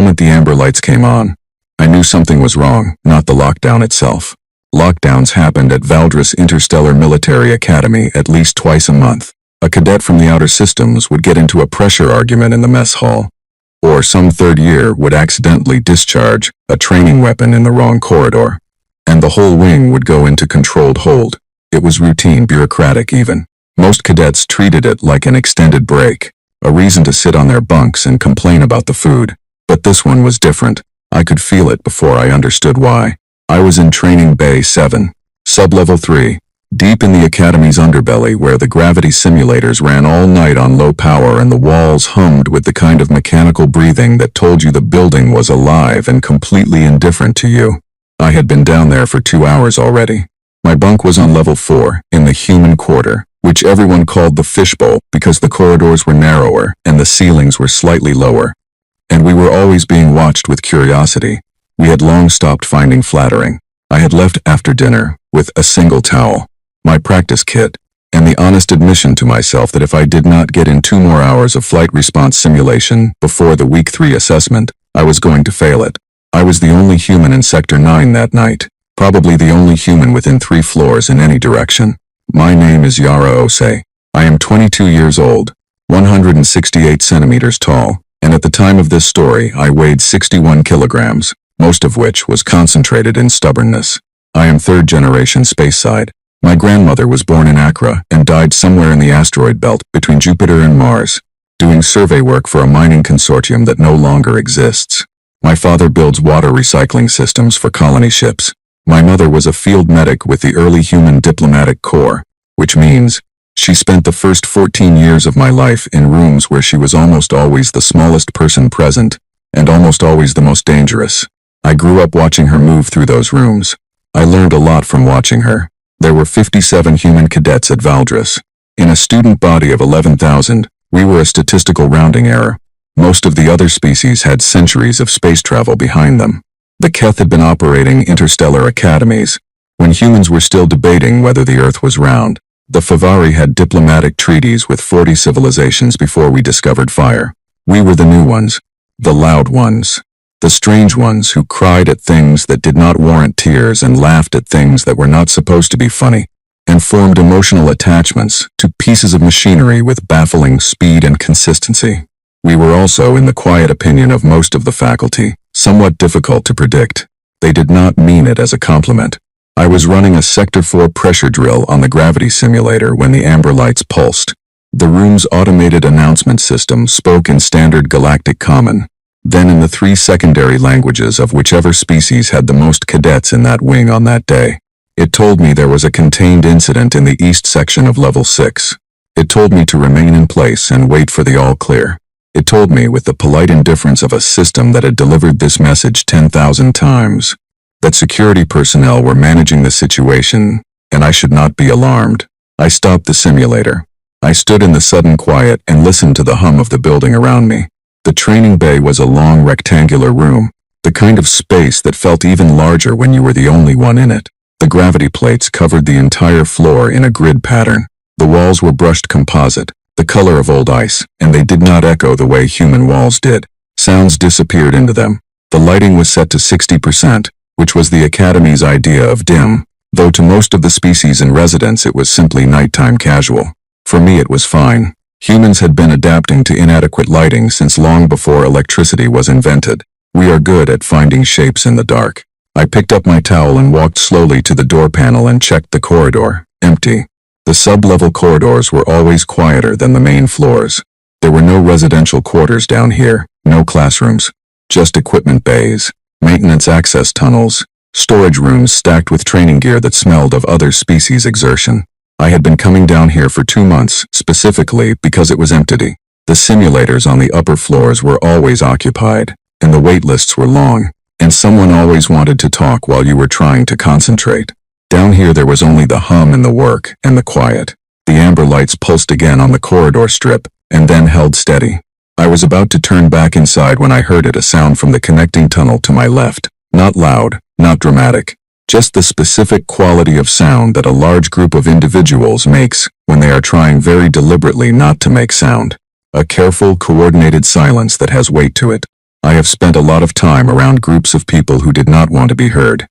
moment the amber lights came on, I knew something was wrong, not the lockdown itself. Lockdowns happened at Valdris Interstellar Military Academy at least twice a month. A cadet from the outer systems would get into a pressure argument in the mess hall, or some third year would accidentally discharge a training weapon in the wrong corridor, and the whole wing would go into controlled hold. It was routine, bureaucratic even. Most cadets treated it like an extended break, a reason to sit on their bunks and complain about the food. But this one was different. I could feel it before I understood why. I was in Training Bay 7, Sublevel 3, deep in the Academy's underbelly where the gravity simulators ran all night on low power and the walls hummed with the kind of mechanical breathing that told you the building was alive and completely indifferent to you. I had been down there for 2 hours already. My bunk was on level 4, in the human quarter, which everyone called the fishbowl because the corridors were narrower and the ceilings were slightly lower. And we were always being watched with curiosity. We had long stopped finding flattering. I had left after dinner with a single towel, my practice kit, and the honest admission to myself that if I did not get in 2 more hours of flight response simulation before the Week 3 assessment, I was going to fail it. I was the only human in Sector 9 that night, probably the only human within 3 floors in any direction. My name is Yara Osei. I am 22 years old, 168 centimeters tall, and at the time of this story I weighed 61 kilograms, most of which was concentrated in stubbornness. I am third-generation Speyside. My grandmother was born in Accra and died somewhere in the asteroid belt between Jupiter and Mars, doing survey work for a mining consortium that no longer exists. My father builds water recycling systems for colony ships. My mother was a field medic with the early human diplomatic corps, which means she spent the first 14 years of my life in rooms where she was almost always the smallest person present and almost always the most dangerous. I grew up watching her move through those rooms. I learned a lot from watching her. There were 57 human cadets at Valdris. In a student body of 11,000, we were a statistical rounding error. Most of the other species had centuries of space travel behind them. The Keth had been operating interstellar academies when humans were still debating whether the Earth was round. The Favari had diplomatic treaties with 40 civilizations before we discovered fire. We were the new ones, the loud ones, the strange ones who cried at things that did not warrant tears and laughed at things that were not supposed to be funny, and formed emotional attachments to pieces of machinery with baffling speed and consistency. We were also, in the quiet opinion of most of the faculty, somewhat difficult to predict. They did not mean it as a compliment. I was running a Sector 4 pressure drill on the gravity simulator when the amber lights pulsed. The room's automated announcement system spoke in standard Galactic Common, then in the 3 secondary languages of whichever species had the most cadets in that wing on that day. It told me there was a contained incident in the east section of Level 6. It told me to remain in place and wait for the all-clear. It told me with the polite indifference of a system that had delivered this message 10,000 times, that security personnel were managing the situation, and I should not be alarmed. I stopped the simulator. I stood in the sudden quiet and listened to the hum of the building around me. The training bay was a long rectangular room, the kind of space that felt even larger when you were the only one in it. The gravity plates covered the entire floor in a grid pattern. The walls were brushed composite, the color of old ice, and they did not echo the way human walls did. Sounds disappeared into them. The lighting was set to 60%, which was the Academy's idea of dim, though to most of the species in residence it was simply nighttime casual. For me it was fine. Humans had been adapting to inadequate lighting since long before electricity was invented. We are good at finding shapes in the dark. I picked up my towel and walked slowly to the door panel and checked the corridor. Empty. The sub-level corridors were always quieter than the main floors. There were no residential quarters down here, no classrooms, just equipment bays, maintenance access tunnels, storage rooms stacked with training gear that smelled of other species' exertion. I had been coming down here for 2 months, specifically because it was empty. The simulators on the upper floors were always occupied, and the wait lists were long, and someone always wanted to talk while you were trying to concentrate. Down here there was only the hum and the work and the quiet. The amber lights pulsed again on the corridor strip, and then held steady. I was about to turn back inside when I heard it, a sound from the connecting tunnel to my left. Not loud, not dramatic. Just the specific quality of sound that a large group of individuals makes when they are trying very deliberately not to make sound. A careful, coordinated silence that has weight to it. I have spent a lot of time around groups of people who did not want to be heard.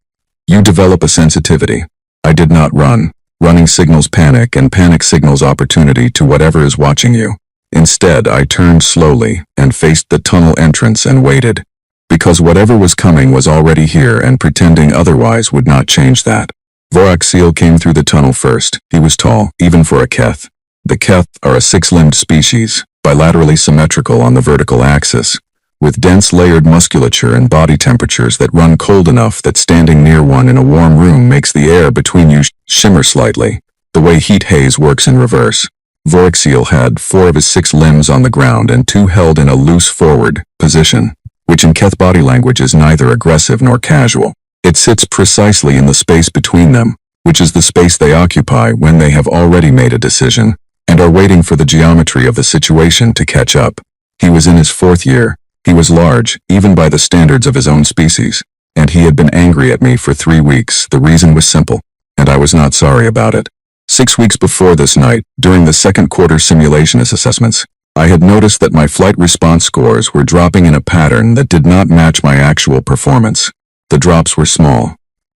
You develop a sensitivity. I did not run. Running signals panic, and panic signals opportunity to whatever is watching you. Instead, I turned slowly and faced the tunnel entrance and waited. Because whatever was coming was already here, and pretending otherwise would not change that. Voraxil came through the tunnel first. He was tall, even for a Keth. The Keth are a six-limbed species, bilaterally symmetrical on the vertical axis, with dense layered musculature and body temperatures that run cold enough that standing near one in a warm room makes the air between you shimmer slightly, the way heat haze works in reverse. Voraxil had 4 of his 6 limbs on the ground and 2 held in a loose forward position, which in Keth body language is neither aggressive nor casual. It sits precisely in the space between them, which is the space they occupy when they have already made a decision, and are waiting for the geometry of the situation to catch up. He was in his 4th year. He was large, even by the standards of his own species, and he had been angry at me for 3 weeks. The reason was simple, and I was not sorry about it. 6 weeks before this night, during the second quarter simulation assessments, I had noticed that my flight response scores were dropping in a pattern that did not match my actual performance. The drops were small.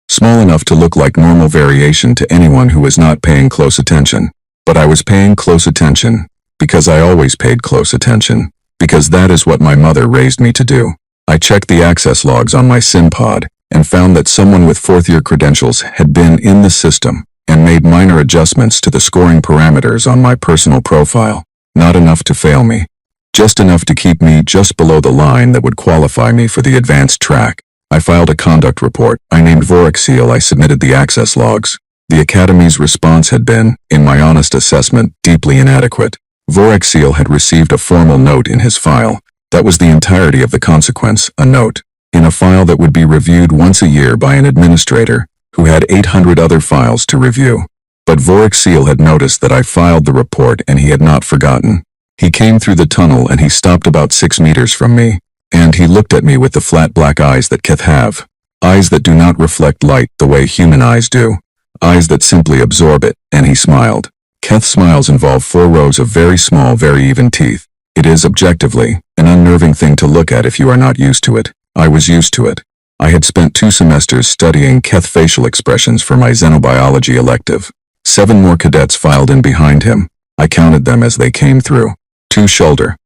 Small enough to look like normal variation to anyone who was not paying close attention. But I was paying close attention, because I always paid close attention, because that is what my mother raised me to do. I checked the access logs on my sim pod, and found that someone with 4th-year credentials had been in the system, and made minor adjustments to the scoring parameters on my personal profile. Not enough to fail me. Just enough to keep me just below the line that would qualify me for the advanced track. I filed a conduct report. I named Voraxil. I submitted the access logs. The Academy's response had been, in my honest assessment, deeply inadequate. Voraxil had received a formal note in his file. That was the entirety of the consequence, a note, in a file that would be reviewed once a year by an administrator, who had 800 other files to review. But Voraxil had noticed that I filed the report, and he had not forgotten. He came through the tunnel and he stopped about 6 meters from me, and he looked at me with the flat black eyes that Keth have. Eyes that do not reflect light the way human eyes do. Eyes that simply absorb it, and he smiled. Keth smiles involve 4 rows of very small, very even teeth. It is, objectively, an unnerving thing to look at if you are not used to it. I was used to it. I had spent 2 semesters studying Keth facial expressions for my xenobiology elective. 7 more cadets filed in behind him. I counted them as they came through. 2 shoulder,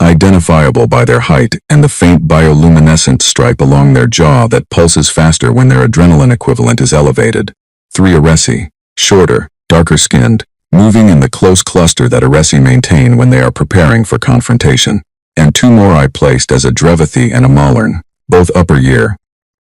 identifiable by their height and the faint bioluminescent stripe along their jaw that pulses faster when their adrenaline equivalent is elevated. 3 Aresi, shorter, darker-skinned, moving in the close cluster that Aresi maintain when they are preparing for confrontation. And 2 more I placed as a Drevathi and a Malern, both upper year,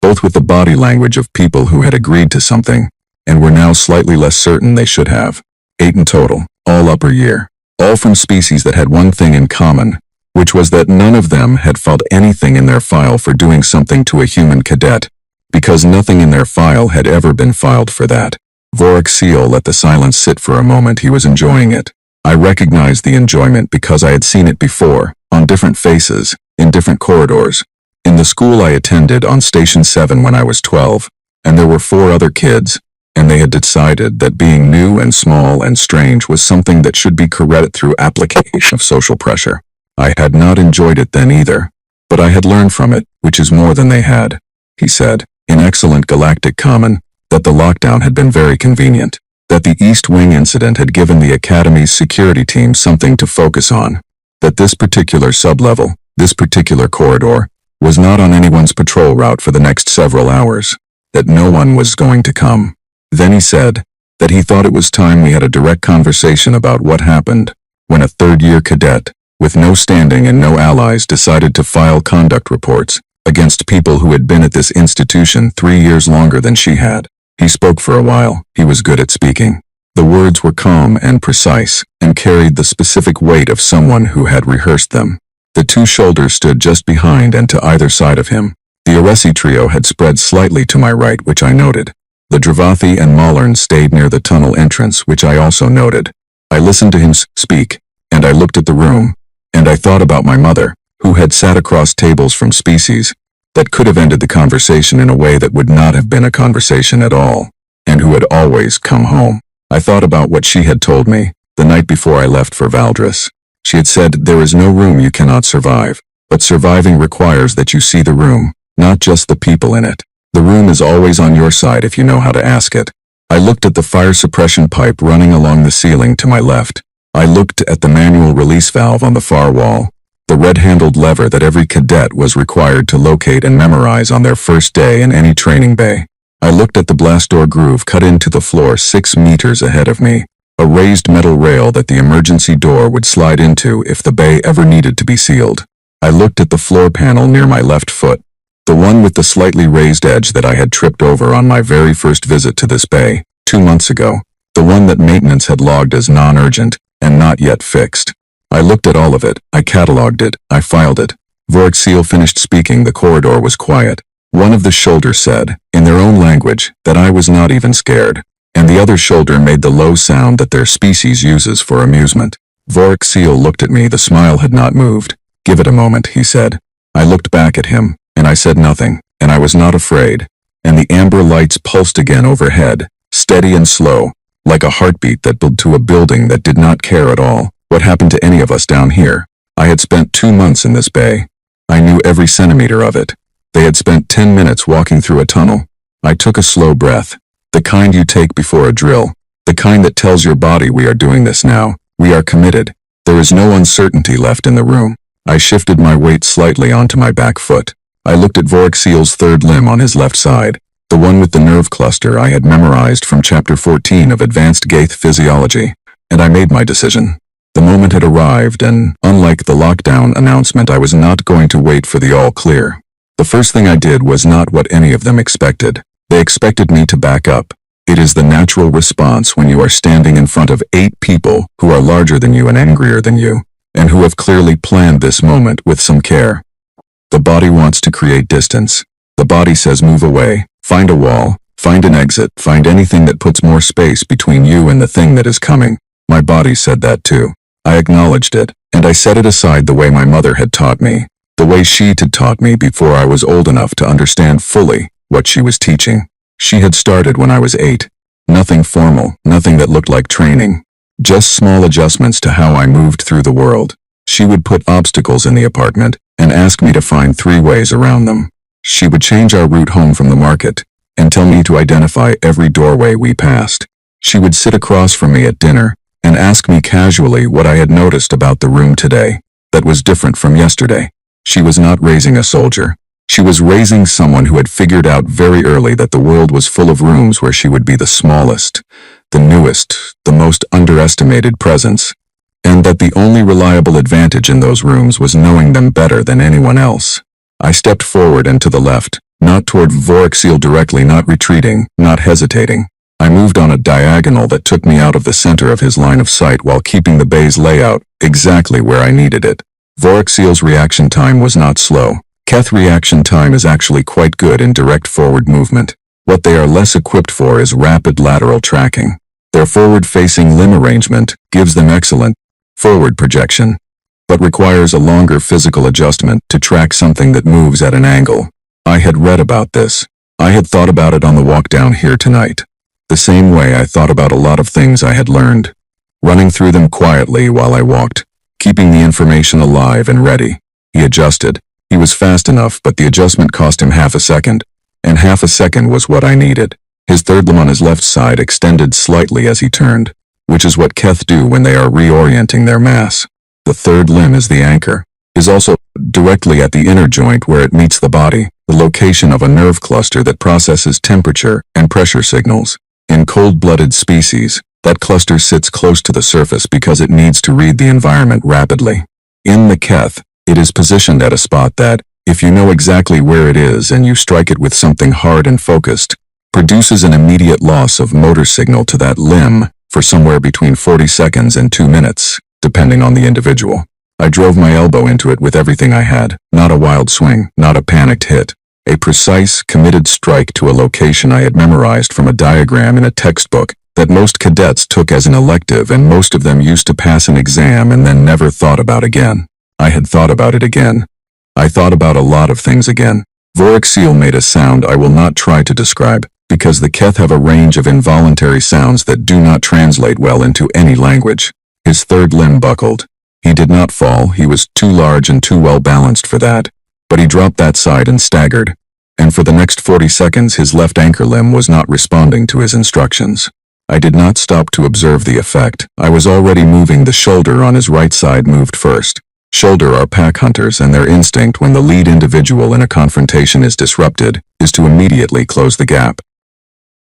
both with the body language of people who had agreed to something, and were now slightly less certain they should have. 8 in total, all upper year, all from species that had one thing in common, which was that none of them had filed anything in their file for doing something to a human cadet, because nothing in their file had ever been filed for that. Voraxil let the silence sit for a moment. He was enjoying it. I recognized the enjoyment because I had seen it before, on different faces, in different corridors. In the school I attended on Station 7 when I was 12, and there were 4 other kids, and they had decided that being new and small and strange was something that should be corrected through application of social pressure. I had not enjoyed it then either, but I had learned from it, which is more than they had. He said, in excellent Galactic common, that the lockdown had been very convenient, that the East Wing incident had given the Academy's security team something to focus on, that this particular sublevel, this particular corridor, was not on anyone's patrol route for the next several hours, that no one was going to come. Then he said that he thought it was time we had a direct conversation about what happened when a 3rd-year cadet, with no standing and no allies, decided to file conduct reports against people who had been at this institution 3 years longer than she had. He spoke for a while. He was good at speaking. The words were calm and precise, and carried the specific weight of someone who had rehearsed them. The 2 shoulders stood just behind and to either side of him. The Aresi trio had spread slightly to my right, which I noted. The Drevathi and Malern stayed near the tunnel entrance, which I also noted. I listened to him speak, and I looked at the room, and I thought about my mother, who had sat across tables from species that could have ended the conversation in a way that would not have been a conversation at all, and who had always come home. I thought about what she had told me the night before I left for Valdris. She had said, "There is no room you cannot survive." But surviving requires that you see the room, not just the people in it. The room is always on your side if you know how to ask it. I looked at the fire suppression pipe running along the ceiling to my left. I looked at the manual release valve on the far wall, the red-handled lever that every cadet was required to locate and memorize on their first day in any training bay. I looked at the blast door groove cut into the floor 6 meters ahead of me, a raised metal rail that the emergency door would slide into if the bay ever needed to be sealed. I looked at the floor panel near my left foot, the one with the slightly raised edge that I had tripped over on my very first visit to this bay, 2 months ago, the one that maintenance had logged as non-urgent and not yet fixed. I looked at all of it, I cataloged it, I filed it. Vorkseal finished speaking. The corridor was quiet. One of the shoulders said, in their own language, that I was not even scared, and the other shoulder made the low sound that their species uses for amusement. Vorkseal looked at me. The smile had not moved. Give it a moment, he said. I looked back at him, and I said nothing, and I was not afraid. And the amber lights pulsed again overhead, steady and slow, like a heartbeat that built to a building that did not care at all what happened to any of us down here. I had spent 2 months in this bay. I knew every centimeter of it. They had spent 10 minutes walking through a tunnel. I took a slow breath, the kind you take before a drill, the kind that tells your body we are doing this now, we are committed. There is no uncertainty left in the room. I shifted my weight slightly onto my back foot. I looked at Vorkseal's third limb on his left side, the one with the nerve cluster I had memorized from Chapter 14 of Advanced Gaith Physiology, and I made my decision. The moment had arrived, and, unlike the lockdown announcement, I was not going to wait for the all-clear. The first thing I did was not what any of them expected. They expected me to back up. It is the natural response when you are standing in front of 8 people who are larger than you and angrier than you, and who have clearly planned this moment with some care. The body wants to create distance. The body says move away, find a wall, find an exit, find anything that puts more space between you and the thing that is coming. My body said that too. I acknowledged it, and I set it aside the way my mother had taught me, the way she'd had taught me before I was old enough to understand fully what she was teaching. She had started when I was 8. Nothing formal, nothing that looked like training. Just small adjustments to how I moved through the world. She would put obstacles in the apartment and ask me to find 3 ways around them. She would change our route home from the market and tell me to identify every doorway we passed. She would sit across from me at dinner and ask me casually what I had noticed about the room today that was different from yesterday. She was not raising a soldier. She was raising someone who had figured out very early that the world was full of rooms where she would be the smallest, the newest, the most underestimated presence, and that the only reliable advantage in those rooms was knowing them better than anyone else. I stepped forward and to the left, not toward Vorkseal directly, not retreating, not hesitating. I moved on a diagonal that took me out of the center of his line of sight while keeping the bay's layout exactly where I needed it. Vorkseal's reaction time was not slow. Keth reaction time is actually quite good in direct forward movement. What they are less equipped for is rapid lateral tracking. Their forward-facing limb arrangement gives them excellent forward projection, but requires a longer physical adjustment to track something that moves at an angle. I had read about this. I had thought about it on the walk down here tonight. The same way I thought about a lot of things I had learned, running through them quietly while I walked, keeping the information alive and ready. He adjusted. He was fast enough, but the adjustment cost him half a second, and half a second was what I needed. His third limb on his left side extended slightly as he turned, which is what Keth do when they are reorienting their mass. The third limb is the anchor, is also directly at the inner joint where it meets the body, the location of a nerve cluster that processes temperature and pressure signals. In cold-blooded species, that cluster sits close to the surface because it needs to read the environment rapidly. In the Keth, it is positioned at a spot that, if you know exactly where it is and you strike it with something hard and focused, produces an immediate loss of motor signal to that limb for somewhere between 40 seconds and 2 minutes, depending on the individual. I drove my elbow into it with everything I had, not a wild swing, not a panicked hit. A precise, committed strike to a location I had memorized from a diagram in a textbook that most cadets took as an elective and most of them used to pass an exam and then never thought about again. I had thought about it again. I thought about a lot of things again. Vorkseal made a sound I will not try to describe, because the Keth have a range of involuntary sounds that do not translate well into any language. His third limb buckled. He did not fall, he was too large and too well balanced for that, but he dropped that side and staggered, and for the next 40 seconds his left anchor limb was not responding to his instructions. I did not stop to observe the effect. I was already moving. The shoulder on his right side moved first. Shoulder are pack hunters, and their instinct when the lead individual in a confrontation is disrupted is to immediately close the gap.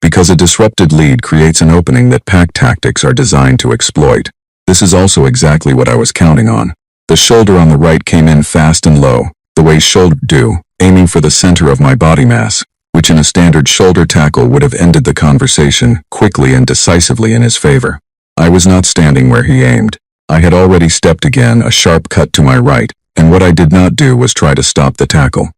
Because a disrupted lead creates an opening that pack tactics are designed to exploit. This is also exactly what I was counting on. The shoulder on the right came in fast and low, the way shoulders do, aiming for the center of my body mass, which in a standard shoulder tackle would have ended the conversation quickly and decisively in his favor. I was not standing where he aimed. I had already stepped again, a sharp cut to my right, and what I did not do was try to stop the tackle.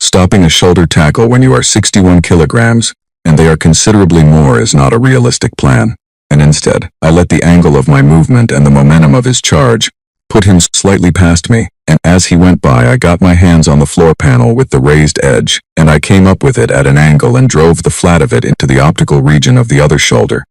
Stopping a shoulder tackle when you are 61 kilograms, and they are considerably more, is not a realistic plan, and instead, I let the angle of my movement and the momentum of his charge put him slightly past me, and as he went by I got my hands on the floor panel with the raised edge, and I came up with it at an angle and drove the flat of it into the optical region of the other shoulder,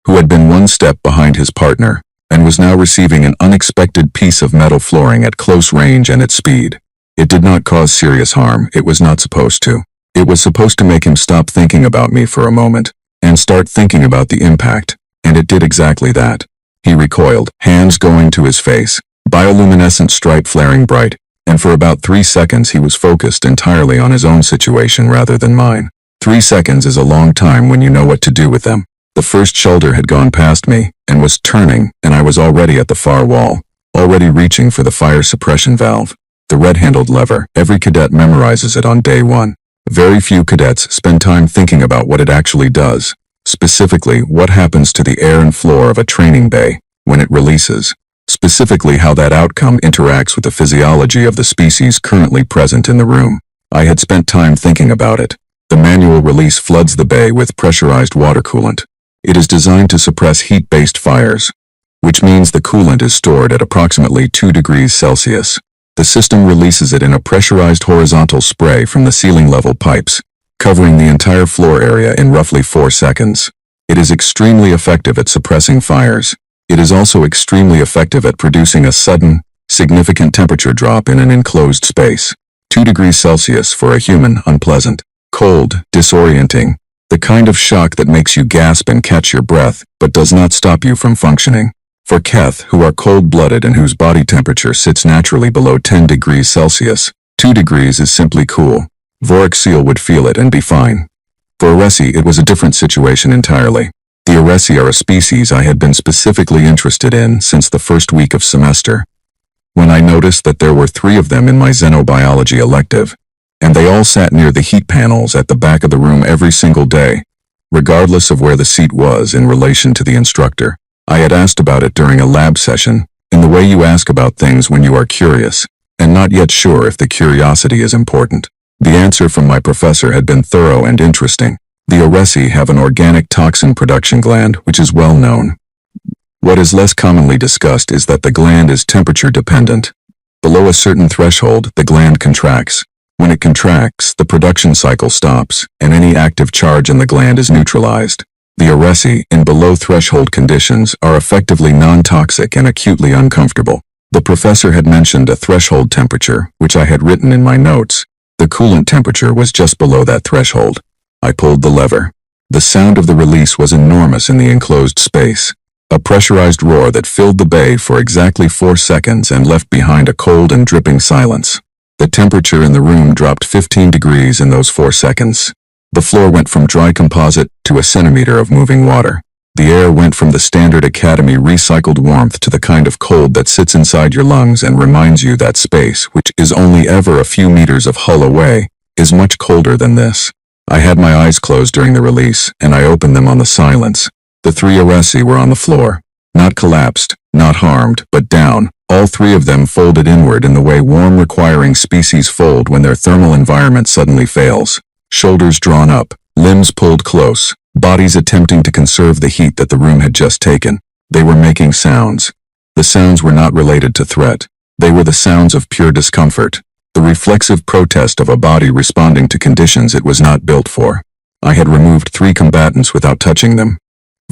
who had been one step behind his partner, and was now receiving an unexpected piece of metal flooring at close range and at speed. It did not cause serious harm. It was not supposed to. It was supposed to make him stop thinking about me for a moment, and start thinking about the impact, and it did exactly that. He recoiled, hands going to his face, bioluminescent stripe flaring bright, and for about 3 seconds he was focused entirely on his own situation rather than mine. 3 seconds is a long time when you know what to do with them. The first shoulder had gone past me, and was turning, and I was already at the far wall, already reaching for the fire suppression valve. The red-handled lever, every cadet memorizes it on day one. Very few cadets spend time thinking about what it actually does, specifically what happens to the air and floor of a training bay when it releases, specifically how that outcome interacts with the physiology of the species currently present in the room. I had spent time thinking about it. The manual release floods the bay with pressurized water coolant. It is designed to suppress heat-based fires, which means the coolant is stored at approximately 2 degrees Celsius. The system releases it in a pressurized horizontal spray from the ceiling-level pipes, covering the entire floor area in roughly 4 seconds. It is extremely effective at suppressing fires. It is also extremely effective at producing a sudden, significant temperature drop in an enclosed space. 2 degrees Celsius for a human, unpleasant, cold, disorienting, the kind of shock that makes you gasp and catch your breath, but does not stop you from functioning. For Keth, who are cold-blooded and whose body temperature sits naturally below 10 degrees Celsius, 2 degrees is simply cool. Vorak Seal would feel it and be fine. For Aresi, it was a different situation entirely. The Aresi are a species I had been specifically interested in since the first week of semester, when I noticed that there were 3 of them in my xenobiology elective, and they all sat near the heat panels at the back of the room every single day, regardless of where the seat was in relation to the instructor. I had asked about it during a lab session, in the way you ask about things when you are curious, and not yet sure if the curiosity is important. The answer from my professor had been thorough and interesting. The Aresi have an organic toxin production gland, which is well known. What is less commonly discussed is that the gland is temperature dependent. Below a certain threshold, the gland contracts. When it contracts, the production cycle stops, and any active charge in the gland is neutralized. The Aresi, in below-threshold conditions, are effectively non-toxic and acutely uncomfortable. The professor had mentioned a threshold temperature, which I had written in my notes. The coolant temperature was just below that threshold. I pulled the lever. The sound of the release was enormous in the enclosed space. A pressurized roar that filled the bay for exactly 4 seconds and left behind a cold and dripping silence. The temperature in the room dropped 15 degrees in those 4 seconds. The floor went from dry composite to a centimeter of moving water. The air went from the standard academy recycled warmth to the kind of cold that sits inside your lungs and reminds you that space, which is only ever a few meters of hull away, is much colder than this. I had my eyes closed during the release, and I opened them on the silence. The 3 Aresi were on the floor. Not collapsed, not harmed, but down, all 3 of them folded inward in the way warm-requiring species fold when their thermal environment suddenly fails. Shoulders drawn up, limbs pulled close, bodies attempting to conserve the heat that the room had just taken. They were making sounds. The sounds were not related to threat. They were the sounds of pure discomfort, the reflexive protest of a body responding to conditions it was not built for. I had removed 3 combatants without touching them.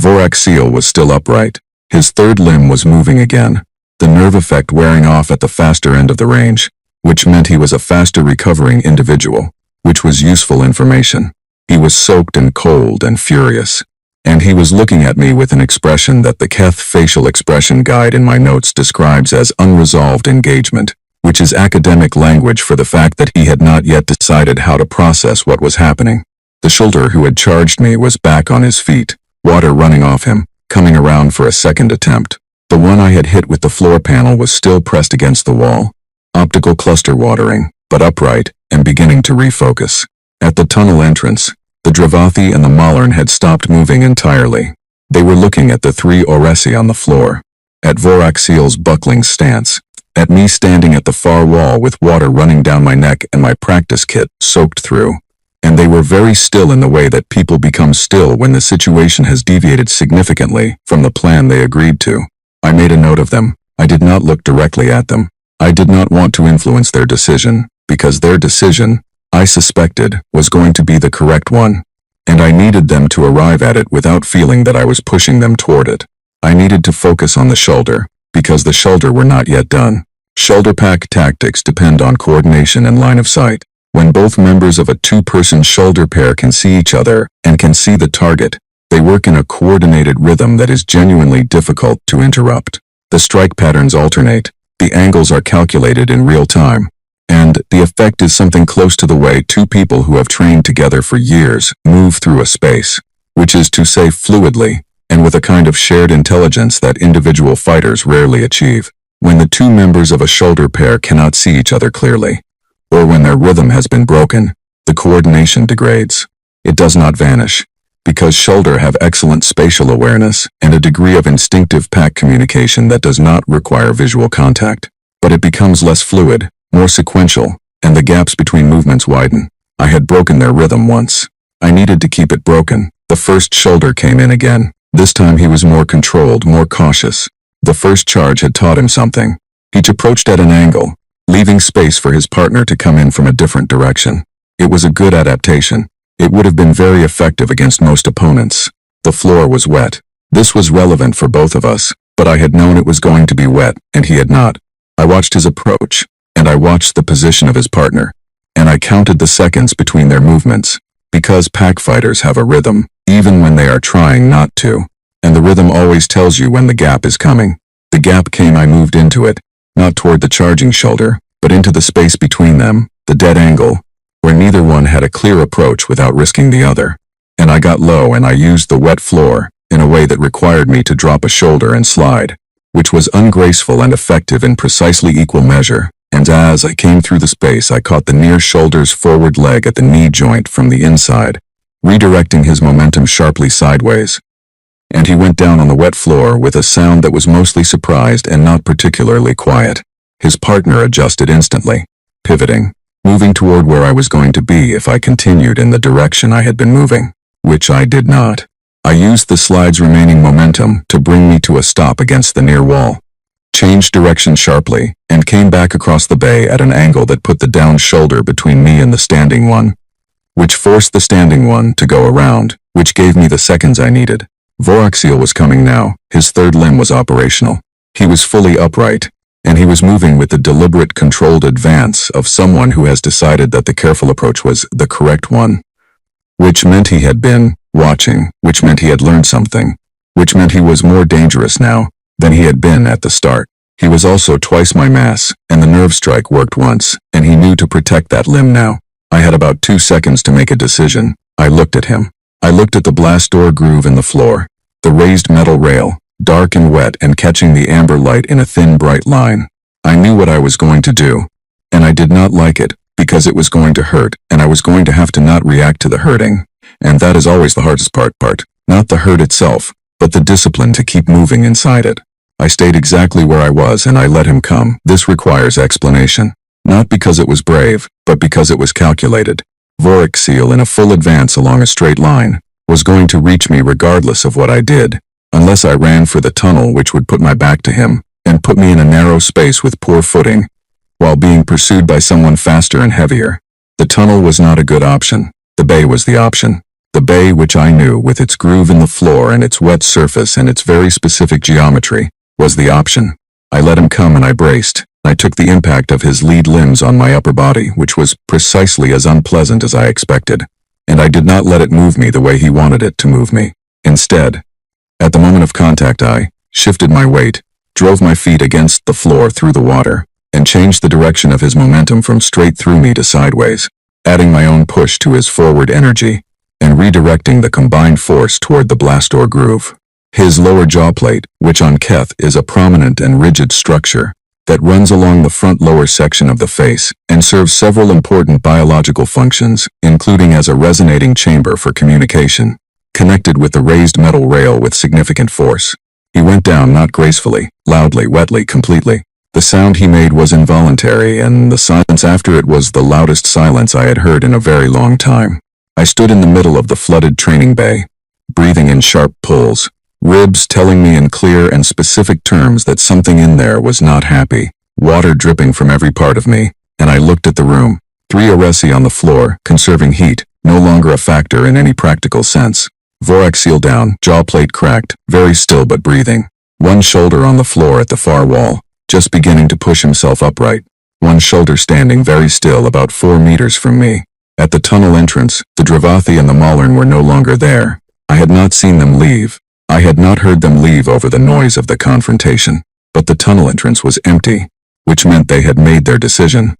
Vorak Seal was still upright. His third limb was moving again. the nerve effect wearing off at the faster end of the range, which meant he was a faster recovering individual, which was useful information. He was soaked and cold and furious, and he was looking at me with an expression that the Keth facial expression guide in my notes describes as unresolved engagement, which is academic language for the fact that he had not yet decided how to process what was happening. The shoulder who had charged me was back on his feet, water running off him, coming around for a second attempt. The one I had hit with the floor panel was still pressed against the wall, optical cluster watering, but upright and beginning to refocus. At the tunnel entrance, the Dravathi and the Malarn had stopped moving entirely. They were looking at the three Oresi on the floor, at Voraxiel's buckling stance, at me standing at the far wall with water running down my neck and my practice kit soaked through. And they were very still in the way that people become still when the situation has deviated significantly from the plan they agreed to. I made a note of them. I did not look directly at them. I did not want to influence their decision, because their decision, I suspected, was going to be the correct one, and I needed them to arrive at it without feeling that I was pushing them toward it. I needed to focus on the shoulder, because the shoulder were not yet done. Shoulder pack tactics depend on coordination and line of sight. When both members of a two-person shoulder pair can see each other and can see the target, they work in a coordinated rhythm that is genuinely difficult to interrupt. The strike patterns alternate, the angles are calculated in real time, and the effect is something close to the way two people who have trained together for years move through a space, which is to say fluidly, and with a kind of shared intelligence that individual fighters rarely achieve. When the two members of a shoulder pair cannot see each other clearly, or when their rhythm has been broken, the coordination degrades. It does not vanish, because shoulder have excellent spatial awareness and a degree of instinctive pack communication that does not require visual contact, but it becomes less fluid, more sequential, and the gaps between movements widen. I had broken their rhythm once. I needed to keep it broken. The first shoulder came in again. This time he was more controlled, more cautious. The first charge had taught him something. He approached at an angle, leaving space for his partner to come in from a different direction. It was a good adaptation. It would have been very effective against most opponents. The floor was wet. This was relevant for both of us, but I had known it was going to be wet, and he had not. I watched his approach, and I watched the position of his partner, and I counted the seconds between their movements, because pack fighters have a rhythm, even when they are trying not to, and the rhythm always tells you when the gap is coming. The gap came, I moved into it, not toward the charging shoulder, but into the space between them, the dead angle, where neither one had a clear approach without risking the other. And I got low and I used the wet floor in a way that required me to drop a shoulder and slide, which was ungraceful and effective in precisely equal measure. And as I came through the space, I caught the near shoulder's forward leg at the knee joint from the inside, redirecting his momentum sharply sideways. And he went down on the wet floor with a sound that was mostly surprised and not particularly quiet. His partner adjusted instantly, pivoting, moving toward where I was going to be if I continued in the direction I had been moving, which I did not. I used the slide's remaining momentum to bring me to a stop against the near wall, changed direction sharply, and came back across the bay at an angle that put the down shoulder between me and the standing one, which forced the standing one to go around, which gave me the seconds I needed. Voraxiel was coming now. His third limb was operational. He was fully upright, and he was moving with the deliberate, controlled advance of someone who has decided that the careful approach was the correct one, which meant he had been watching, which meant he had learned something, which meant he was more dangerous now than he had been at the start. He was also twice my mass, and the nerve strike worked once, and he knew to protect that limb now. I had about 2 seconds to make a decision. I looked at him. I looked at the blast door groove in the floor, the raised metal rail, dark and wet and catching the amber light in a thin, bright line. I knew what I was going to do, and I did not like it, because it was going to hurt, and I was going to have to not react to the hurting. And that is always the hardest part, not the hurt itself, but the discipline to keep moving inside it. I stayed exactly where I was and I let him come. This requires explanation. Not because it was brave, but because it was calculated. Voraxiel in a full advance along a straight line was going to reach me regardless of what I did, unless I ran for the tunnel, which would put my back to him and put me in a narrow space with poor footing, while being pursued by someone faster and heavier. The tunnel was not a good option. The bay was the option. The bay, which I knew, with its groove in the floor and its wet surface and its very specific geometry, was the option. I let him come and I braced. I took the impact of his lead limbs on my upper body, which was precisely as unpleasant as I expected. And I did not let it move me the way he wanted it to move me. Instead, at the moment of contact, I shifted my weight, drove my feet against the floor through the water, and changed the direction of his momentum from straight through me to sideways, adding my own push to his forward energy, and redirecting the combined force toward the blastor groove. His lower jaw plate, which on Keth is a prominent and rigid structure that runs along the front lower section of the face and serves several important biological functions, including as a resonating chamber for communication, connected with the raised metal rail with significant force. He went down not gracefully, loudly, wetly, completely. The sound he made was involuntary, and the silence after it was the loudest silence I had heard in a very long time. I stood in the middle of the flooded training bay, breathing in sharp pulls, ribs telling me in clear and specific terms that something in there was not happy, water dripping from every part of me, and I looked at the room. 3 Oresi on the floor, conserving heat, no longer a factor in any practical sense. Vorak seal down, jaw plate cracked, very still but breathing. One shoulder on the floor at the far wall, just beginning to push himself upright. One shoulder standing very still about 4 meters from me. At the tunnel entrance, the Dravathi and the Maulern were no longer there. I had not seen them leave. I had not heard them leave over the noise of the confrontation. But the tunnel entrance was empty, which meant they had made their decision.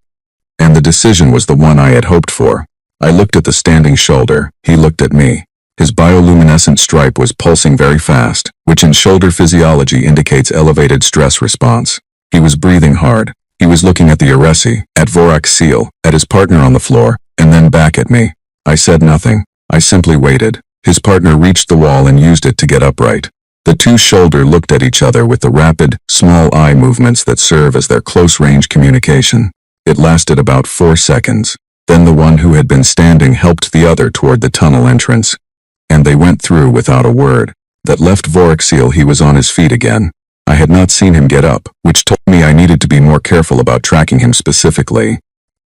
And the decision was the one I had hoped for. I looked at the standing shoulder. He looked at me. His bioluminescent stripe was pulsing very fast, which in shoulder physiology indicates elevated stress response. He was breathing hard. He was looking at the Oresi, at Vorak's seal, at his partner on the floor, and then back at me. I said nothing. I simply waited. His partner reached the wall and used it to get upright. The two shoulder looked at each other with the rapid, small eye movements that serve as their close-range communication. It lasted about 4 seconds. Then the one who had been standing helped the other toward the tunnel entrance. And they went through without a word. That left Vorak seal he was on his feet again. I had not seen him get up, which told me I needed to be more careful about tracking him specifically.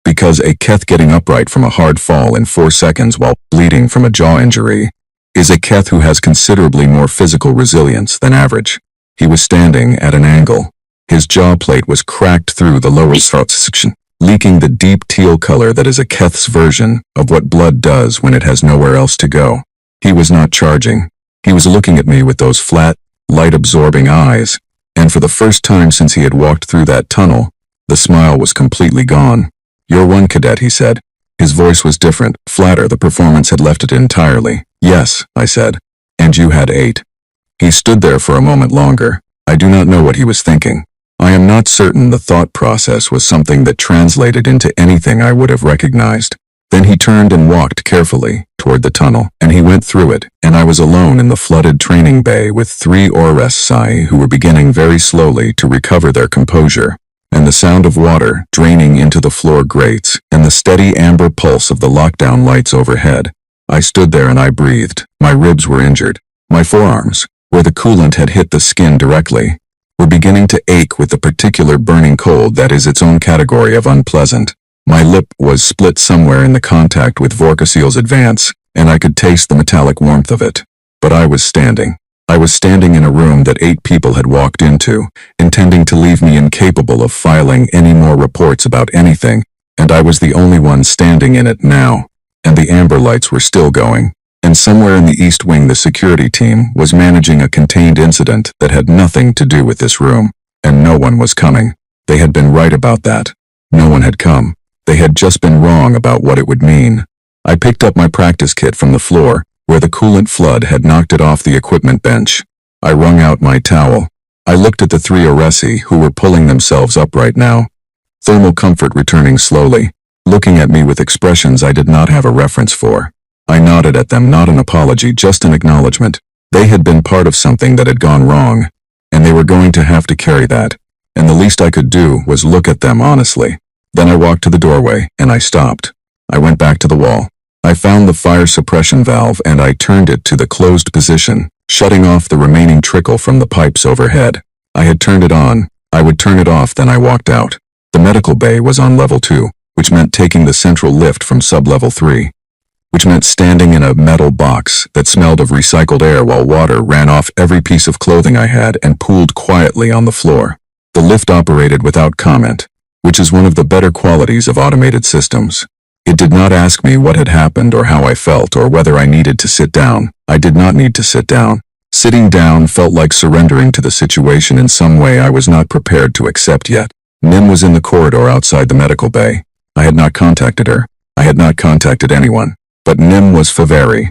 Because a Keth getting upright from a hard fall in 4 seconds while bleeding from a jaw injury is a Keth who has considerably more physical resilience than average. He was standing at an angle. His jaw plate was cracked through the lower throat section, leaking the deep teal color that is a Keth's version of what blood does when it has nowhere else to go. He was not charging. He was looking at me with those flat, light-absorbing eyes, and for the first time since he had walked through that tunnel, the smile was completely gone. "You're one cadet," he said. His voice was different, flatter. The performance had left it entirely. "Yes," I said. "And you had 8. He stood there for a moment longer. I do not know what he was thinking. I am not certain the thought process was something that translated into anything I would have recognized. Then he turned and walked carefully toward the tunnel, and he went through it, and I was alone in the flooded training bay with 3 Oresi who were beginning very slowly to recover their composure, and the sound of water draining into the floor grates, and the steady amber pulse of the lockdown lights overhead. I stood there and I breathed. My ribs were injured. My forearms, where the coolant had hit the skin directly, were beginning to ache with the particular burning cold that is its own category of unpleasant. My lip was split somewhere in the contact with Vorkaseal's advance, and I could taste the metallic warmth of it. But I was standing. I was standing in a room that 8 people had walked into, intending to leave me incapable of filing any more reports about anything, and I was the only one standing in it now, and the amber lights were still going. And somewhere in the East Wing the security team was managing a contained incident that had nothing to do with this room, and no one was coming. They had been right about that. No one had come. They had just been wrong about what it would mean. I picked up my practice kit from the floor, where the coolant flood had knocked it off the equipment bench. I wrung out my towel. I looked at the 3 Oresi who were pulling themselves upright now, thermal comfort returning slowly, looking at me with expressions I did not have a reference for. I nodded at them, not an apology, just an acknowledgement. They had been part of something that had gone wrong, and they were going to have to carry that, and the least I could do was look at them honestly. Then I walked to the doorway, and I stopped. I went back to the wall. I found the fire suppression valve and I turned it to the closed position, shutting off the remaining trickle from the pipes overhead. I had turned it on. I would turn it off, then I walked out. The medical bay was on level 2, which meant taking the central lift from sub-level 3, which meant standing in a metal box that smelled of recycled air while water ran off every piece of clothing I had and pooled quietly on the floor. The lift operated without comment, which is one of the better qualities of automated systems. It did not ask me what had happened or how I felt or whether I needed to sit down. I did not need to sit down. Sitting down felt like surrendering to the situation in some way I was not prepared to accept yet. Nim was in the corridor outside the medical bay. I had not contacted her. I had not contacted anyone. But Nim was Faveri.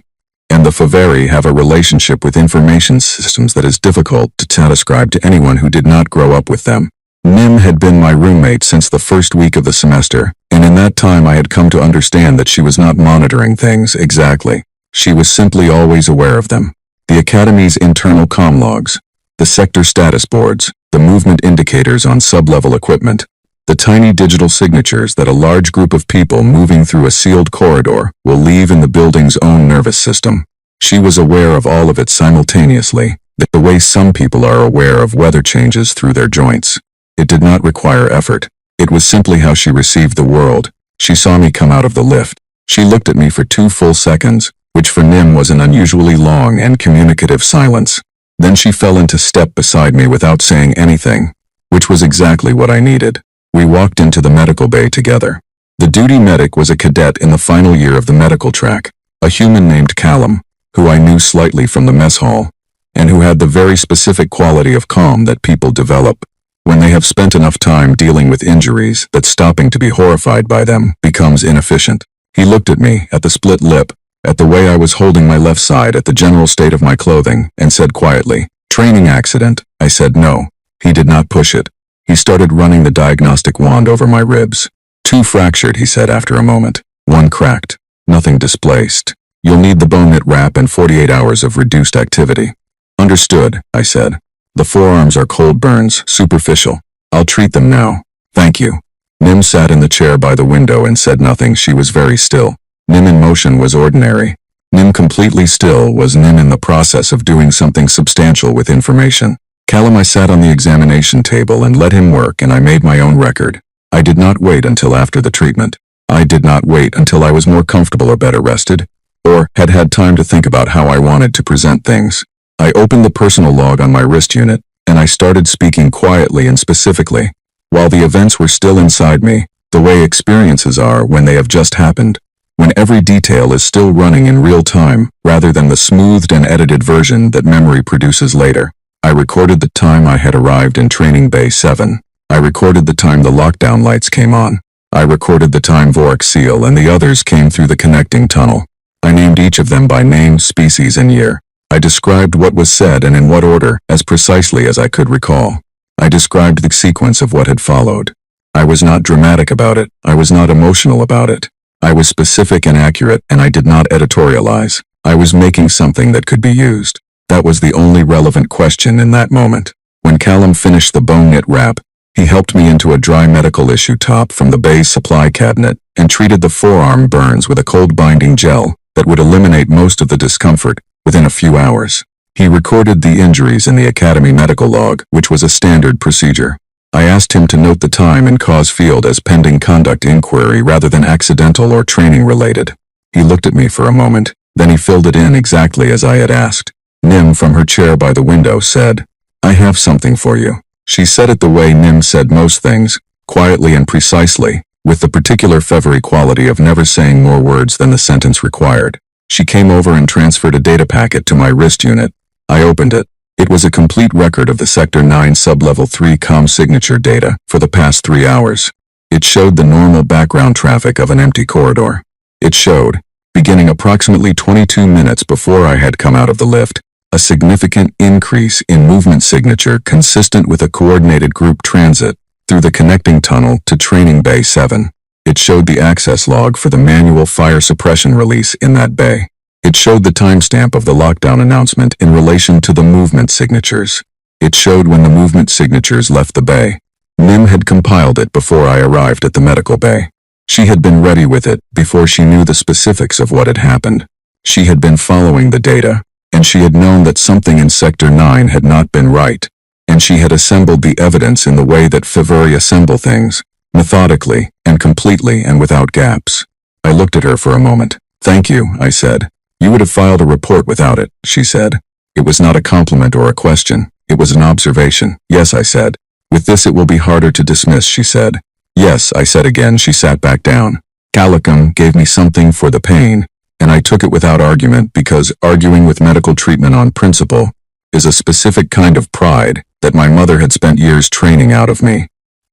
And the Faveri have a relationship with information systems that is difficult to describe to anyone who did not grow up with them. Nim had been my roommate since the first week of the semester, and in that time I had come to understand that she was not monitoring things exactly. She was simply always aware of them. The Academy's internal comm logs, the sector status boards, the movement indicators on sub-level equipment, the tiny digital signatures that a large group of people moving through a sealed corridor will leave in the building's own nervous system. She was aware of all of it simultaneously, the way some people are aware of weather changes through their joints. It did not require effort. It was simply how she received the world. She saw me come out of the lift. She looked at me for 2 full seconds, which for Nim was an unusually long and communicative silence. Then she fell into step beside me without saying anything, which was exactly what I needed. We walked into the medical bay together. The duty medic was a cadet in the final year of the medical track, a human named Callum, who I knew slightly from the mess hall, and who had the very specific quality of calm that people develop when they have spent enough time dealing with injuries that stopping to be horrified by them becomes inefficient. He looked at me, at the split lip, at the way I was holding my left side, at the general state of my clothing, and said quietly, "Training accident." I said no. He did not push it. He started running the diagnostic wand over my ribs. 2 fractured, he said after a moment. 1 cracked. Nothing displaced. You'll need the bone knit wrap and 48 hours of reduced activity. Understood, I said. The forearms are cold burns, superficial. I'll treat them now. Thank you. Nim sat in the chair by the window and said nothing. She was very still. Nim in motion was ordinary. Nim completely still was Nim in the process of doing something substantial with information. Callum, I sat on the examination table and let him work, and I made my own record. I did not wait until after the treatment. I did not wait until I was more comfortable or better rested, or had had time to think about how I wanted to present things. I opened the personal log on my wrist unit, and I started speaking quietly and specifically, while the events were still inside me, the way experiences are when they have just happened, when every detail is still running in real time, rather than the smoothed and edited version that memory produces later. I recorded the time I had arrived in Training Bay 7. I recorded the time the lockdown lights came on. I recorded the time Vorik Seal and the others came through the connecting tunnel. I named each of them by name, species, and year. I described what was said and in what order, as precisely as I could recall. I described the sequence of what had followed. I was not dramatic about it. I was not emotional about it. I was specific and accurate, and I did not editorialize. I was making something that could be used. That was the only relevant question in that moment. When Callum finished the bone knit wrap, he helped me into a dry medical issue top from the bay's supply cabinet and treated the forearm burns with a cold binding gel that would eliminate most of the discomfort within a few hours. He recorded the injuries in the Academy medical log, which was a standard procedure. I asked him to note the time in cause field as pending conduct inquiry rather than accidental or training related. He looked at me for a moment, then he filled it in exactly as I had asked. Nim from her chair by the window said, "I have something for you." She said it the way Nim said most things, quietly and precisely, with the particular Fevery quality of never saying more words than the sentence required. She came over and transferred a data packet to my wrist unit. I opened it. It was a complete record of the Sector 9 Sub-Level 3 comm signature data for the past 3 hours. It showed the normal background traffic of an empty corridor. It showed, beginning approximately 22 minutes before I had come out of the lift, a significant increase in movement signature consistent with a coordinated group transit through the connecting tunnel to Training Bay 7. It showed the access log for the manual fire suppression release in that bay. It showed the timestamp of the lockdown announcement in relation to the movement signatures. It showed when the movement signatures left the bay. Nim had compiled it before I arrived at the medical bay. She had been ready with it before she knew the specifics of what had happened. She had been following the data, and she had known that something in Sector 9 had not been right, and she had assembled the evidence in the way that Fevery assemble things, methodically and completely and without gaps. I looked at her for a moment. "Thank you," I said. "You would have filed a report without it," she said. It was not a compliment or a question. It was an observation. "Yes," I said. With this it will be harder to dismiss, she said. Yes, I said again. She sat back down. Calicum gave me something for the pain, and I took it without argument because arguing with medical treatment on principle is a specific kind of pride that my mother had spent years training out of me.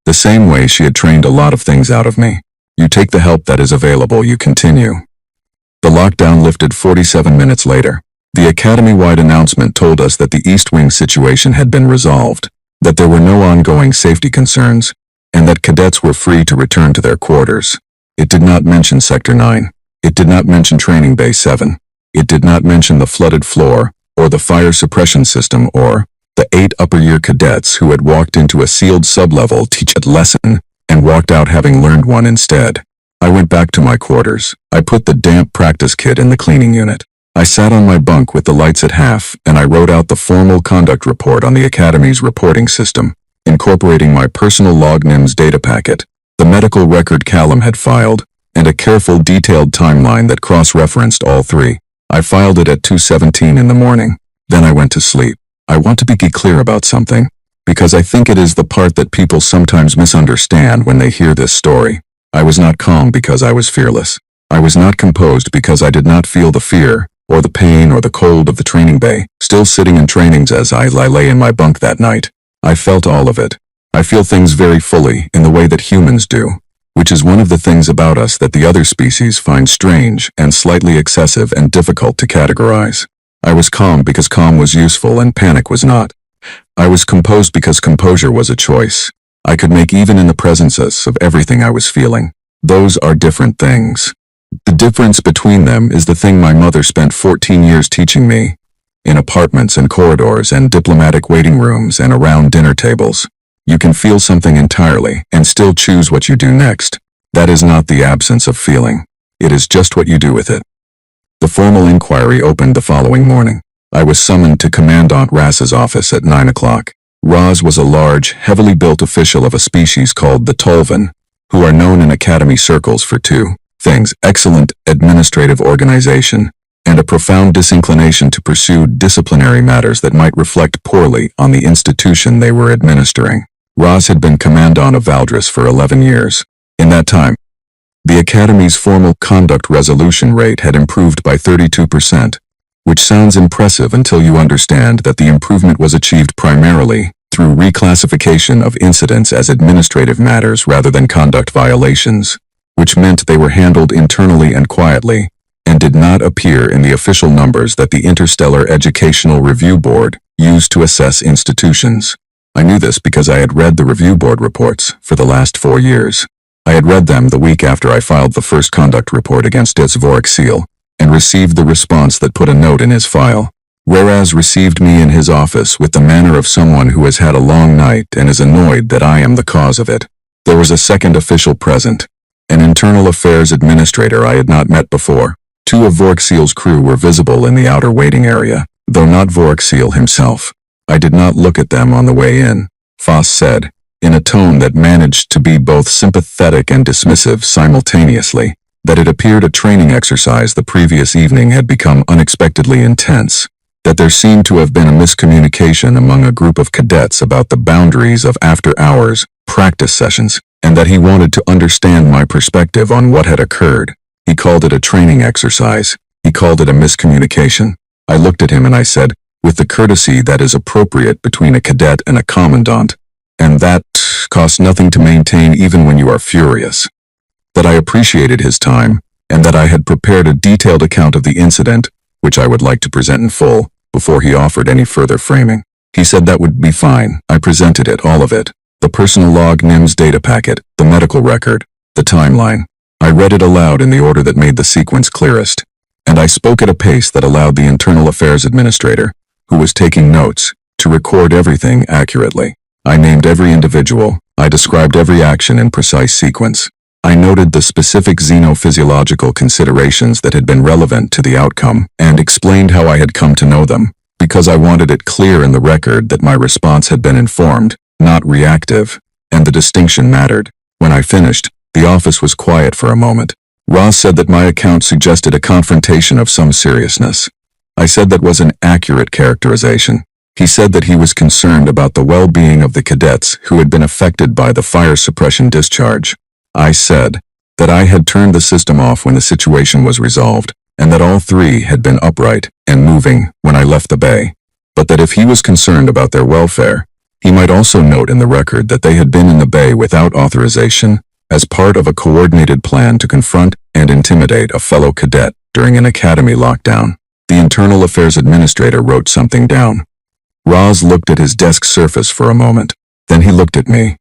The same way she had trained a lot of things out of me. You take the help that is available, you continue. The lockdown lifted 47 minutes later. The academy-wide announcement told us that the East Wing situation had been resolved, that there were no ongoing safety concerns, and that cadets were free to return to their quarters. It did not mention Sector 9. It did not mention Training Bay 7. It did not mention the flooded floor, or the fire suppression system, or the 8 upper-year cadets who had walked into a sealed sub-level teach-it lesson and walked out having learned one instead. I went back to my quarters. I put the damp practice kit in the cleaning unit. I sat on my bunk with the lights at half, and I wrote out the formal conduct report on the Academy's reporting system, incorporating my personal log NIMS data packet, the medical record Callum had filed, and a careful detailed timeline that cross-referenced all three. I filed it at 2:17 in the morning. Then I went to sleep. I want to be clear about something, because I think it is the part that people sometimes misunderstand when they hear this story. I was not calm because I was fearless. I was not composed because I did not feel the fear, or the pain, or the cold of the training bay, still sitting in trainings as I lay in my bunk that night. I felt all of it. I feel things very fully, in the way that humans do, which is one of the things about us that the other species find strange and slightly excessive and difficult to categorize. I was calm because calm was useful and panic was not. I was composed because composure was a choice. I could make even in the presences of everything I was feeling. Those are different things. The difference between them is the thing my mother spent 14 years teaching me, in apartments and corridors and diplomatic waiting rooms and around dinner tables. You can feel something entirely and still choose what you do next. That is not the absence of feeling. It is just what you do with it. The formal inquiry opened the following morning. I was summoned to Commandant Rass's office at 9 o'clock. Raz was a large, heavily built official of a species called the Tolvan, who are known in academy circles for two things: excellent administrative organization, and a profound disinclination to pursue disciplinary matters that might reflect poorly on the institution they were administering. Raz had been Commandant of Valdris for 11 years. In that time, the Academy's formal conduct resolution rate had improved by 32%, which sounds impressive until you understand that the improvement was achieved primarily through reclassification of incidents as administrative matters rather than conduct violations, which meant they were handled internally and quietly, and did not appear in the official numbers that the Interstellar Educational Review Board used to assess institutions. I knew this because I had read the review board reports for the last 4 years. I had read them the week after I filed the first conduct report against Voraxil, and received the response that put a note in his file. Whereas received me in his office with the manner of someone who has had a long night and is annoyed that I am the cause of it. There was a second official present, an internal affairs administrator I had not met before. 2 of Voraxil's crew were visible in the outer waiting area, though not Voraxil himself. I did not look at them on the way in, Foss said, in a tone that managed to be both sympathetic and dismissive simultaneously, that it appeared a training exercise the previous evening had become unexpectedly intense, that there seemed to have been a miscommunication among a group of cadets about the boundaries of after-hours practice sessions, and that he wanted to understand my perspective on what had occurred. He called it a training exercise. He called it a miscommunication. I looked at him and I said, with the courtesy that is appropriate between a cadet and a commandant, and that costs nothing to maintain even when you are furious, that I appreciated his time, and that I had prepared a detailed account of the incident, which I would like to present in full, before he offered any further framing. He said that would be fine. I presented it, all of it. The personal log NIMS data packet, the medical record, the timeline. I read it aloud in the order that made the sequence clearest, and I spoke at a pace that allowed the internal affairs administrator, who was taking notes, to record everything accurately. I named every individual. I described every action in precise sequence. I noted the specific xenophysiological considerations that had been relevant to the outcome and explained how I had come to know them, because I wanted it clear in the record that my response had been informed, not reactive, and the distinction mattered. When I finished, the office was quiet for a moment. Ross said that my account suggested a confrontation of some seriousness. I said that was an accurate characterization. He said that he was concerned about the well-being of the cadets who had been affected by the fire suppression discharge. I said that I had turned the system off when the situation was resolved, and that all three had been upright and moving when I left the bay, but that if he was concerned about their welfare, he might also note in the record that they had been in the bay without authorization as part of a coordinated plan to confront and intimidate a fellow cadet during an academy lockdown. The Internal Affairs Administrator wrote something down. Roz looked at his desk surface for a moment. Then he looked at me,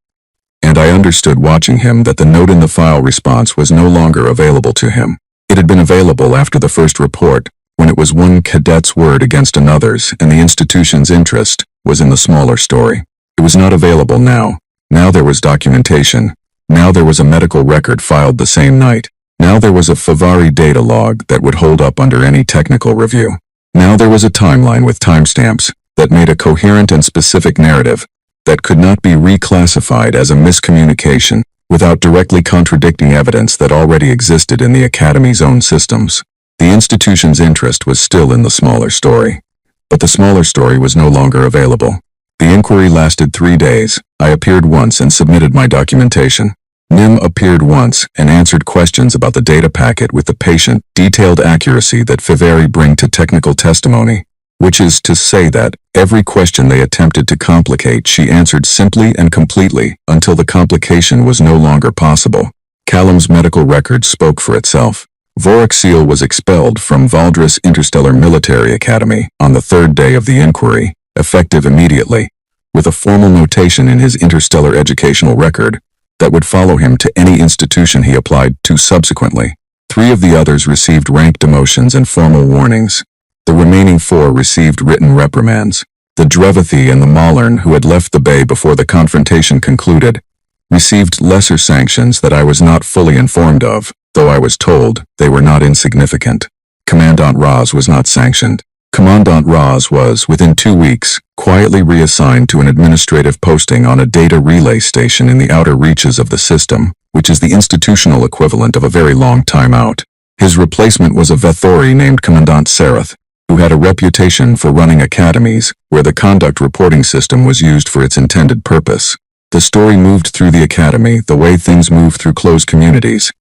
and I understood watching him that the note in the file response was no longer available to him. It had been available after the first report, when it was one cadet's word against another's and the institution's interest was in the smaller story. It was not available now. Now there was documentation. Now there was a medical record filed the same night. Now there was a Favari data log that would hold up under any technical review. Now there was a timeline with timestamps that made a coherent and specific narrative that could not be reclassified as a miscommunication without directly contradicting evidence that already existed in the Academy's own systems. The institution's interest was still in the smaller story, but the smaller story was no longer available. The inquiry lasted 3 days. I appeared once and submitted my documentation. Nim appeared once and answered questions about the data packet with the patient, detailed accuracy that Favari bring to technical testimony, which is to say that every question they attempted to complicate she answered simply and completely until the complication was no longer possible. Callum's medical record spoke for itself. Voraxil was expelled from Valdris Interstellar Military Academy on the 3rd day of the inquiry, effective immediately, with a formal notation in his interstellar educational record that would follow him to any institution he applied to subsequently. 3 of the others received rank demotions and formal warnings. The remaining 4 received written reprimands. The Drevathi and the Mahlern, who had left the bay before the confrontation concluded, received lesser sanctions that I was not fully informed of, though I was told they were not insignificant. Commandant Roz was not sanctioned. Commandant Roz was, within 2 weeks, quietly reassigned to an administrative posting on a data relay station in the outer reaches of the system, which is the institutional equivalent of a very long time out. His replacement was a Vethori named Commandant Sarath, who had a reputation for running academies where the conduct reporting system was used for its intended purpose. The story moved through the academy the way things move through closed communities,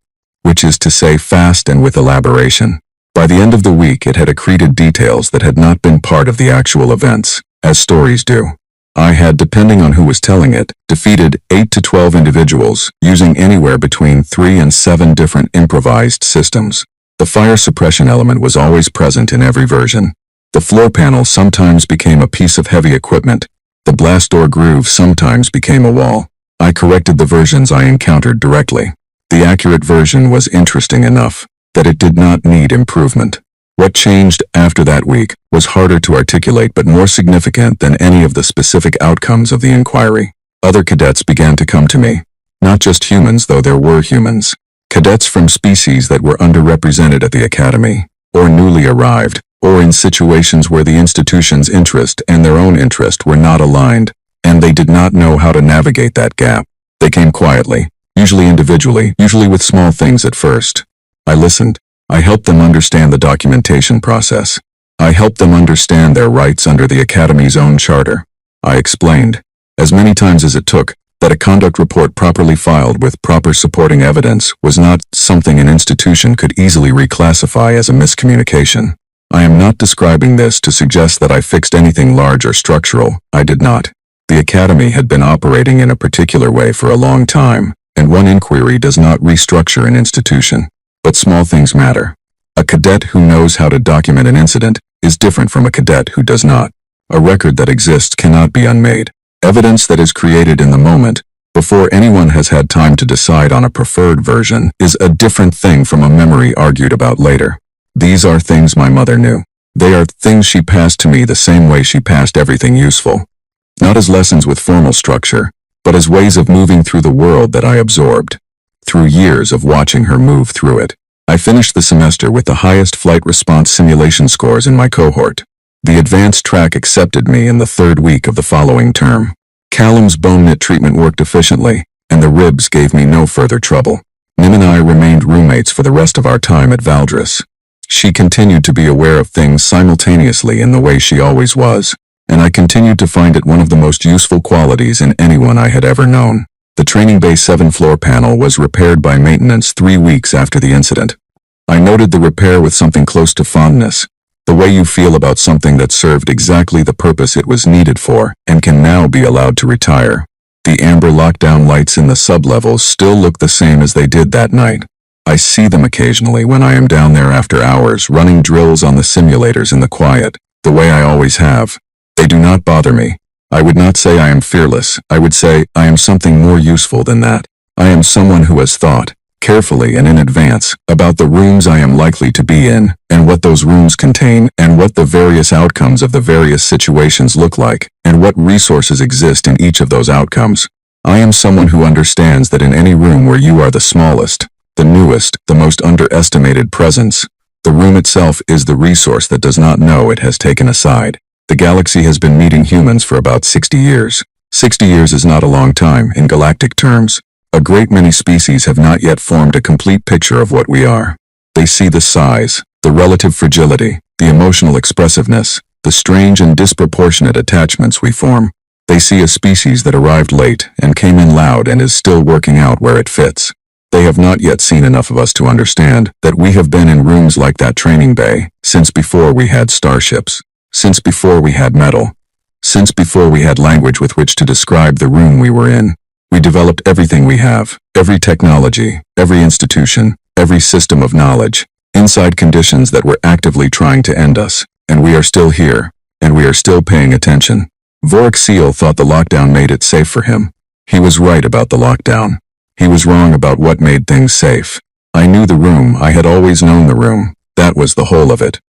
which is to say fast and with elaboration. By the end of the week it had accreted details that had not been part of the actual events, as stories do. I had, depending on who was telling it, defeated 8 to 12 individuals using anywhere between 3 and 7 different improvised systems. The fire suppression element was always present in every version. The floor panel sometimes became a piece of heavy equipment. The blast door groove sometimes became a wall. I corrected the versions I encountered directly. The accurate version was interesting enough that it did not need improvement. What changed after that week was harder to articulate but more significant than any of the specific outcomes of the inquiry. Other cadets began to come to me. Not just humans, though there were humans. Cadets from species that were underrepresented at the academy, or newly arrived, or in situations where the institution's interest and their own interest were not aligned, and they did not know how to navigate that gap. They came quietly, usually individually, usually with small things at first. I listened. I helped them understand the documentation process. I helped them understand their rights under the Academy's own charter. I explained, as many times as it took, that a conduct report properly filed with proper supporting evidence was not something an institution could easily reclassify as a miscommunication. I am not describing this to suggest that I fixed anything large or structural. I did not. The Academy had been operating in a particular way for a long time, and one inquiry does not restructure an institution. But small things matter. A cadet who knows how to document an incident is different from a cadet who does not. A record that exists cannot be unmade. Evidence that is created in the moment, before anyone has had time to decide on a preferred version, is a different thing from a memory argued about later. These are things my mother knew. They are things she passed to me the same way she passed everything useful. Not as lessons with formal structure, but as ways of moving through the world that I absorbed. Through years of watching her move through it, I finished the semester with the highest flight response simulation scores in my cohort. The advanced track accepted me in the 3rd week of the following term. Callum's bone knit treatment worked efficiently, and the ribs gave me no further trouble. Nim and I remained roommates for the rest of our time at Valdris. She continued to be aware of things simultaneously in the way she always was. and I continued to find it one of the most useful qualities in anyone I had ever known. The training bay 7th floor panel was repaired by maintenance 3 weeks after the incident. I noted the repair with something close to fondness, the way you feel about something that served exactly the purpose it was needed for and can now be allowed to retire. The amber lockdown lights in the sublevels still look the same as they did that night. I see them occasionally when I am down there after hours running drills on the simulators in the quiet, the way I always have. They do not bother me. I would not say I am fearless. I would say I am something more useful than that. I am someone who has thought, carefully and in advance, about the rooms I am likely to be in, and what those rooms contain, and what the various outcomes of the various situations look like, and what resources exist in each of those outcomes. I am someone who understands that in any room where you are the smallest, the newest, the most underestimated presence, the room itself is the resource that does not know it has taken a side. The galaxy has been meeting humans for about 60 years. 60 years is not a long time in galactic terms. A great many species have not yet formed a complete picture of what we are. They see the size, the relative fragility, the emotional expressiveness, the strange and disproportionate attachments we form. They see a species that arrived late and came in loud and is still working out where it fits. They have not yet seen enough of us to understand that we have been in rooms like that training bay since before we had starships, since before we had metal, since before we had language with which to describe the room we were in. We developed everything we have, every technology, every institution, every system of knowledge, inside conditions that were actively trying to end us, and we are still here, and we are still paying attention. Vorik Seal thought the lockdown made it safe for him. He was right about the lockdown. He was wrong about what made things safe. I knew the room. I had always known the room. That was the whole of it.